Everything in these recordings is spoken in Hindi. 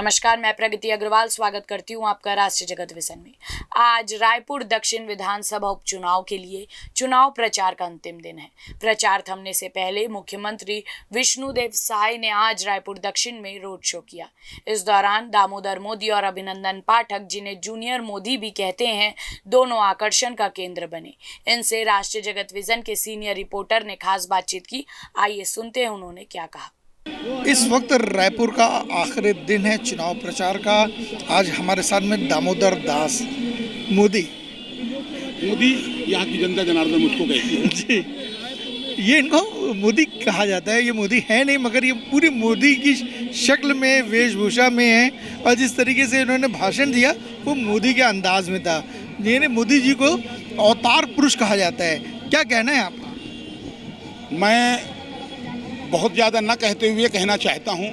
नमस्कार, मैं प्रगति अग्रवाल स्वागत करती हूं आपका राष्ट्रीय जगत विजन में। आज रायपुर दक्षिण विधानसभा उपचुनाव के लिए चुनाव प्रचार का अंतिम दिन है। प्रचार थमने से पहले मुख्यमंत्री विष्णुदेव साय ने आज रायपुर दक्षिण में रोड शो किया। इस दौरान दामोदर मोदी और अभिनंदन पाठक, जिन्हें जूनियर मोदी भी कहते हैं, दोनों आकर्षण का केंद्र बने। इनसे राष्ट्रीय जगत विजन के सीनियर रिपोर्टर ने खास बातचीत की। आइए सुनते हैं उन्होंने क्या कहा। इस वक्त रायपुर का आखिरी दिन है चुनाव प्रचार का। आज हमारे साथ में दामोदर दास मोदी यहाँ की जनता जनार्दन मुझको कहती है जी। ये इनको मोदी कहा जाता है। ये मोदी है नहीं, मगर ये पूरी मोदी की शक्ल में, वेशभूषा में है। और जिस तरीके से इन्होंने भाषण दिया वो मोदी के अंदाज में था। ये मोदी जी को अवतार पुरुष कहा जाता है। क्या कहना है आपका? मैं बहुत ज़्यादा न कहते हुए कहना चाहता हूँ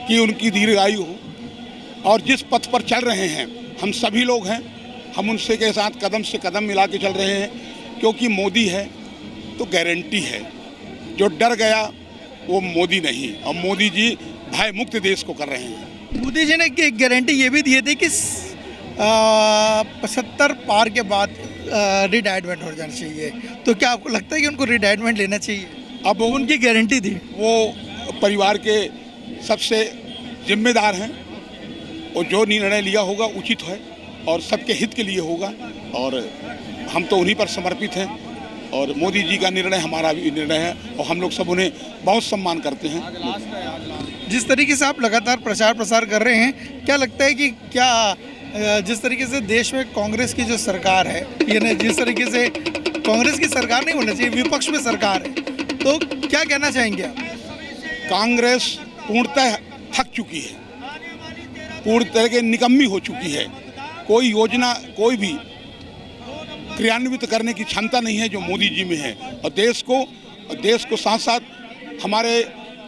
कि उनकी दीर्घायु हो। और जिस पथ पर चल रहे हैं हम सभी लोग हैं, हम उनसे के साथ कदम से कदम मिला के चल रहे हैं, क्योंकि मोदी है तो गारंटी है। जो डर गया वो मोदी नहीं, और मोदी जी भय मुक्त देश को कर रहे हैं। मोदी जी ने एक गारंटी ये भी दिए थे कि 75 पार के बाद रिटायरमेंट हो जाना चाहिए। तो क्या आपको लगता है कि उनको रिटायरमेंट लेना चाहिए? अब उनकी गारंटी थी। वो परिवार के सबसे जिम्मेदार हैं और जो निर्णय लिया होगा उचित है और सबके हित के लिए होगा, और हम तो उन्हीं पर समर्पित हैं। और मोदी जी का निर्णय हमारा भी निर्णय है और हम लोग सब उन्हें बहुत सम्मान करते हैं। जिस तरीके से आप लगातार प्रचार प्रसार कर रहे हैं, क्या लगता है कि क्या जिस तरीके से देश में कांग्रेस की जो सरकार है, यानी जिस तरीके से कांग्रेस की सरकार नहीं होना चाहिए, विपक्ष में सरकार है, तो क्या कहना चाहेंगे आप? कांग्रेस पूर्णतः थक चुकी है, पूर्ण तरह के निकम्मी हो चुकी है। कोई योजना कोई भी क्रियान्वित करने की क्षमता नहीं है जो मोदी जी में है। और देश को साथ साथ हमारे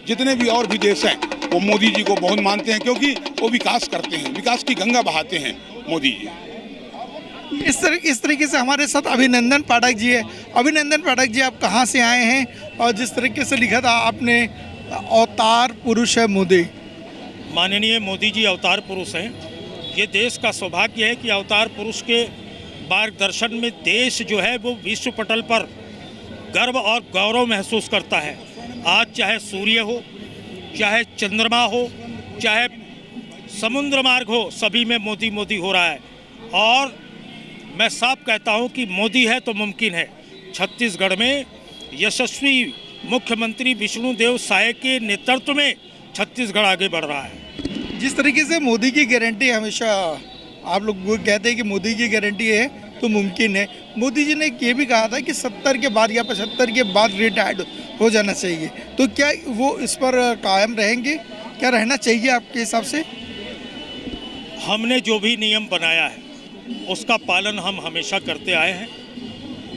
जितने भी और भी देश हैं वो मोदी जी को बहुत मानते हैं, क्योंकि वो विकास करते हैं, विकास की गंगा बहाते हैं मोदी जी। इस तरीके से हमारे साथ अभिनंदन पाठक जी है। अभिनंदन पाठक जी, आप कहाँ से आए हैं? और जिस तरीके से लिखा था आपने, अवतार पुरुष है मोदी। माननीय मोदी जी अवतार पुरुष हैं। ये देश का सौभाग्य है कि अवतार पुरुष के मार्गदर्शन में देश जो है वो विश्व पटल पर गर्व और गौरव महसूस करता है। आज चाहे सूर्य हो, चाहे चंद्रमा हो, चाहे समुद्र मार्ग हो, सभी में मोदी मोदी हो रहा है। और मैं साफ कहता हूं कि मोदी है तो मुमकिन है। छत्तीसगढ़ में यशस्वी मुख्यमंत्री विष्णुदेव साय के नेतृत्व में छत्तीसगढ़ आगे बढ़ रहा है। जिस तरीके से मोदी की गारंटी, हमेशा आप लोग वो कहते हैं कि मोदी की गारंटी है तो मुमकिन है। मोदी जी ने ये भी कहा था कि 70 के बाद या 75 के बाद रिटायर्ड हो जाना चाहिए। तो क्या वो इस पर कायम रहेंगे? क्या रहना चाहिए आपके हिसाब से? हमने जो भी नियम बनाया है उसका पालन हम हमेशा करते आए हैं,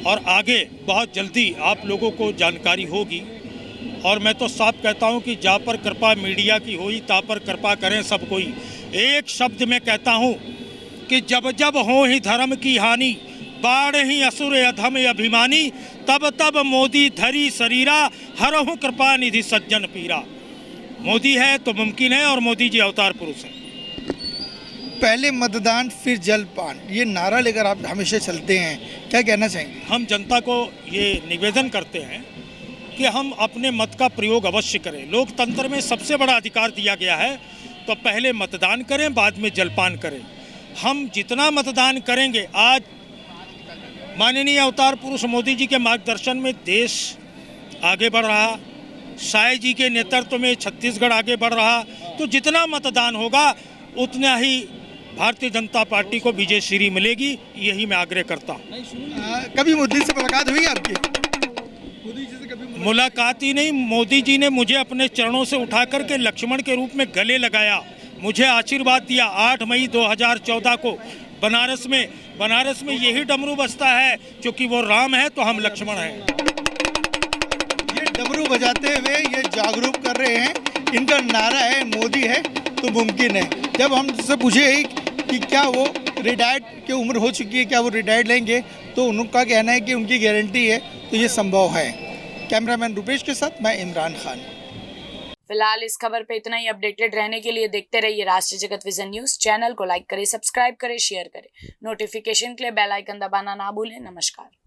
और आगे बहुत जल्दी आप लोगों को जानकारी होगी। और मैं तो साफ कहता हूं कि जा पर कृपा मीडिया की होई, ता पर कृपा करें सब कोई। एक शब्द में कहता हूं कि जब जब हो ही धर्म की हानि, बाढ़ ही असुर अधम अभिमानी, तब तब मोदी धरी शरीरा, हरहु कृपा निधि सज्जन पीरा। मोदी है तो मुमकिन है, और मोदी जी अवतार पुरुष है। पहले मतदान फिर जलपान, ये नारा लेकर आप हमेशा चलते हैं, क्या कहना चाहेंगे? हम जनता को ये निवेदन करते हैं कि हम अपने मत का प्रयोग अवश्य करें। लोकतंत्र में सबसे बड़ा अधिकार दिया गया है, तो पहले मतदान करें, बाद में जलपान करें। हम जितना मतदान करेंगे, आज माननीय अवतार पुरुष मोदी जी के मार्गदर्शन में देश आगे बढ़ रहा, साय जी के नेतृत्व में छत्तीसगढ़ आगे बढ़ रहा, तो जितना मतदान होगा उतना ही भारतीय जनता पार्टी को विजय श्री मिलेगी। यही मैं आग्रह करता हूँ। कभी मोदी से मुलाकात हुई आपकी? मोदी जी से कभी मुलाकात ही नहीं, मोदी जी ने मुझे अपने चरणों से उठा करके लक्ष्मण के रूप में गले लगाया, मुझे आशीर्वाद दिया। 8 मई 2014 को बनारस में यही डमरू बजता है, क्योंकि वो राम है तो हम लक्ष्मण हैं। ये डमरू बजाते हुए ये जागरूक कर रहे हैं। इनका नारा है मोदी है तो मुमकिन है। जब हम से पूछे कि क्या वो रिटायर्ड की उम्र हो चुकी है, क्या वो रिटायर्ड लेंगे, तो उनका कहना है कि उनकी गारंटी है, तो ये संभव है। कैमरामैन रुपेश के साथ मैं इमरान खान। फिलहाल इस खबर पे इतना ही। अपडेटेड रहने के लिए देखते रहिए राष्ट्रीय जगत विजन न्यूज। चैनल को लाइक करें, सब्सक्राइब करें, शेयर करें। नोटिफिकेशन के लिए बेल आइकन दबाना ना भूलें। नमस्कार।